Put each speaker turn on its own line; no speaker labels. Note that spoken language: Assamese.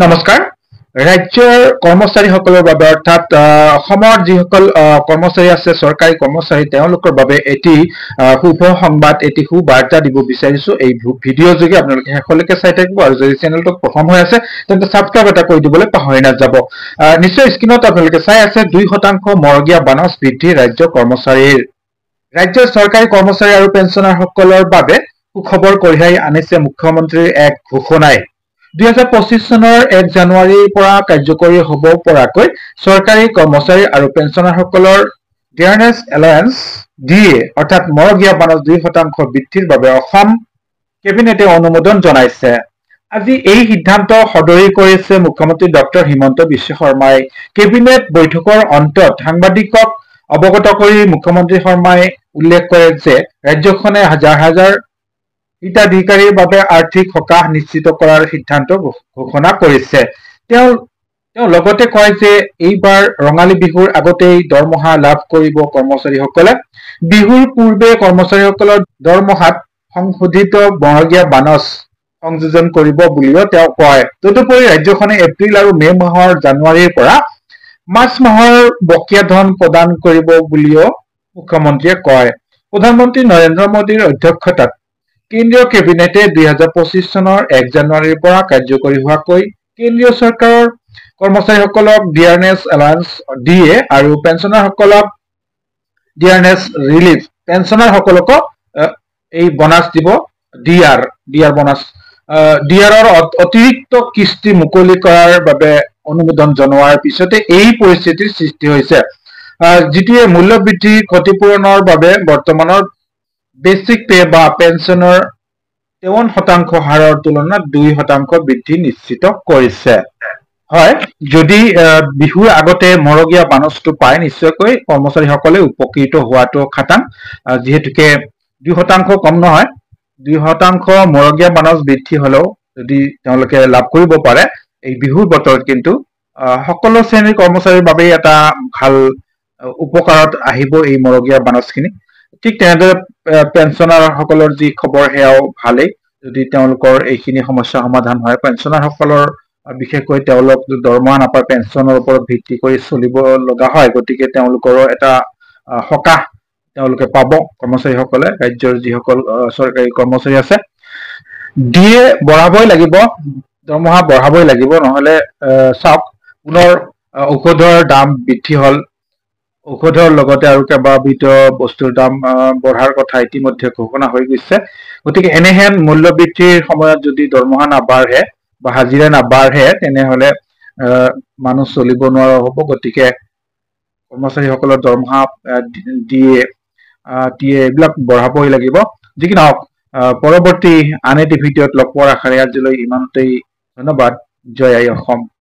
নমস্কাৰ। ৰাজ্যৰ কৰ্মচাৰীসকলৰ বাবে অৰ্থাৎ অসমৰ যিসকল কৰ্মচাৰী আছে, চৰকাৰী কৰ্মচাৰী, তেওঁলোকৰ বাবে এটি শুভ সংবাদ, এটি সুবাৰ্তা দিব বিচাৰিছো। এই ভিডিঅ' যোগে আপোনালোকে শেষলৈকে চাই থাকিব আৰু যদি চেনেলটো প্ৰথম হৈ আছে তেন্তে ছাবস্ক্ৰাইব এটা কৰি দিবলৈ পাহৰি নাযাব। নিশ্চয় স্ক্ৰীনত আপোনালোকে চাই আছে 2% মৰগীয়া বানচ বৃদ্ধি ৰাজ্য কৰ্মচাৰীৰ। ৰাজ্যৰ চৰকাৰী কৰ্মচাৰী আৰু পেঞ্চনাৰসকলৰ বাবে সুখবৰ কঢ়িয়াই আনিছে মুখ্যমন্ত্ৰীৰ এক ঘোষণাই। 2025 চনৰ 1 জানুৱাৰীৰ পৰা কাৰ্যকৰী হ'ব পৰাকৈ চৰকাৰী কৰ্মচাৰী আৰু পেঞ্চনাৰসকলৰ ডিয়াৰনেছ এলায়েন্স ডিএ অৰ্থাৎ মৰগীয়া বানচ 2% বৃদ্ধিৰ বাবে অসম কেবিনেটে অনুমোদন জনাইছে। আজি এই সিদ্ধান্ত সদৰি কৰিছে মুখ্যমন্ত্ৰী ডক্টৰ হিমন্ত বিশ্ব শৰ্মাই। কেবিনেট বৈঠকৰ অন্তত সাংবাদিকক অৱগত কৰি মুখ্যমন্ত্ৰী শৰ্মাই উল্লেখ কৰে যে ৰাজ্যখনে হাজাৰ হাজাৰ হিতাধিকাৰীৰ বাবে আৰ্থিক সকাহ নিশ্চিত কৰাৰ সিদ্ধান্ত ঘোষণা কৰিছে। তেওঁ লগতে কয় যে এইবাৰ ৰঙালী বিহুৰ আগতেই দৰমহা লাভ কৰিব কৰ্মচাৰীসকলে। বিহুৰ পূৰ্বে কৰ্মচাৰীসকলৰ দৰমহাত সংশোধিত মৰগীয়া বানচ সংযোজন কৰিব বুলিও তেওঁ কয়। তদুপৰি ৰাজ্যখনে এপ্ৰিল আৰু মে মাহৰ জানুৱাৰীৰ পৰা মাৰ্চ মাহৰ বকেয়া ধন প্ৰদান কৰিব বুলিও মুখ্যমন্ত্ৰীয়ে কয়। প্ৰধানমন্ত্ৰী নৰেন্দ্ৰ মোদীৰ অধ্যক্ষতাত কেন্দ্ৰীয় কেবিনেটে 2025 চনৰ 1 জানুৱাৰীৰ পৰা কাৰ্যকৰী হোৱাকৈ কেন্দ্ৰীয় চৰকাৰৰ কৰ্মচাৰীসকলক ডিয়াৰনেছ এলায়েন্স ডিএ আৰু পেঞ্চনাৰসকলক ডিয়াৰনেছ ৰিলিফ পেঞ্চনাৰসকলকো এই বোনাছ দিব, ডিআৰ বোনাছ। ডিআৰৰ অতিৰিক্ত কিস্তি মুকলি কৰাৰ বাবে অনুমোদন জনোৱাৰ পিছতে এই পৰিস্থিতিৰ সৃষ্টি হৈছে, যিটোৱে মূল্যবৃদ্ধি ক্ষতিপূৰণৰ বাবে বৰ্তমানৰ বেচিক পে বা পেঞ্চনৰ 53% হাৰৰ তুলনাত 2% বৃদ্ধি নিশ্চিত কৰিছে। হয়, যদি বিহুৰ আগতে মৰগীয়া বানচটো পায়, নিশ্চয়কৈ কৰ্মচাৰীসকলে উপকৃত হোৱাটো খাটাং। যিহেতুকে 2% কম নহয়, 2% মৰগীয়া বানচ বৃদ্ধি হলেও যদি তেওঁলোকে লাভ কৰিব পাৰে এই বিহুৰ বতৰত, কিন্তু সকলো শ্ৰেণীৰ কৰ্মচাৰীৰ বাবে এটা ভাল উপকাৰত আহিব এই মৰগীয়া বানচখিনি। ঠিক তেনেদৰে পেঞ্চনাৰসকলৰ যি খবৰ সেয়াও ভালেই, যদি তেওঁলোকৰ এইখিনি সমস্যা সমাধান হয়। পেঞ্চনাৰসকলৰ বিশেষকৈ তেওঁলোক দৰমহা নাপায়, পেঞ্চনৰ ওপৰত ভিত্তি কৰি চলিব লগা হয়, গতিকে তেওঁলোকৰো এটা সকাহ তেওঁলোকে পাব কৰ্মচাৰীসকলে। ৰাজ্যৰ যিসকল চৰকাৰী কৰ্মচাৰী আছে, ডিএ বঢ়াবই লাগিব, দৰমহা বঢ়াবই লাগিব, নহলে চাওক পুনৰ ঔষধৰ দাম বৃদ্ধি হল, ঔষধৰ লগতে আৰু কেইবাবিধ বস্তুৰ দাম বঢ়াৰ কথা ইতিমধ্যে ঘোষণা হৈ গৈছে। গতিকে এনেহেন মূল্যবৃদ্ধিৰ সময়ত যদি দৰমহা নাবাঢ়ে বা হাজিৰা নাবাঢ়ে, তেনেহলে মানুহ চলিব নোৱাৰা হ'ব। গতিকে কৰ্মচাৰীসকলৰ দৰমহা ডিএ এইবিলাক বঢ়াবই লাগিব। যি কি নহওক, পৰৱৰ্তী আন এটি ভিডিঅ'ত লগ পোৱাৰ আশাৰে আজিলৈ ইমানতেই। ধন্যবাদ। জয় আই অসম।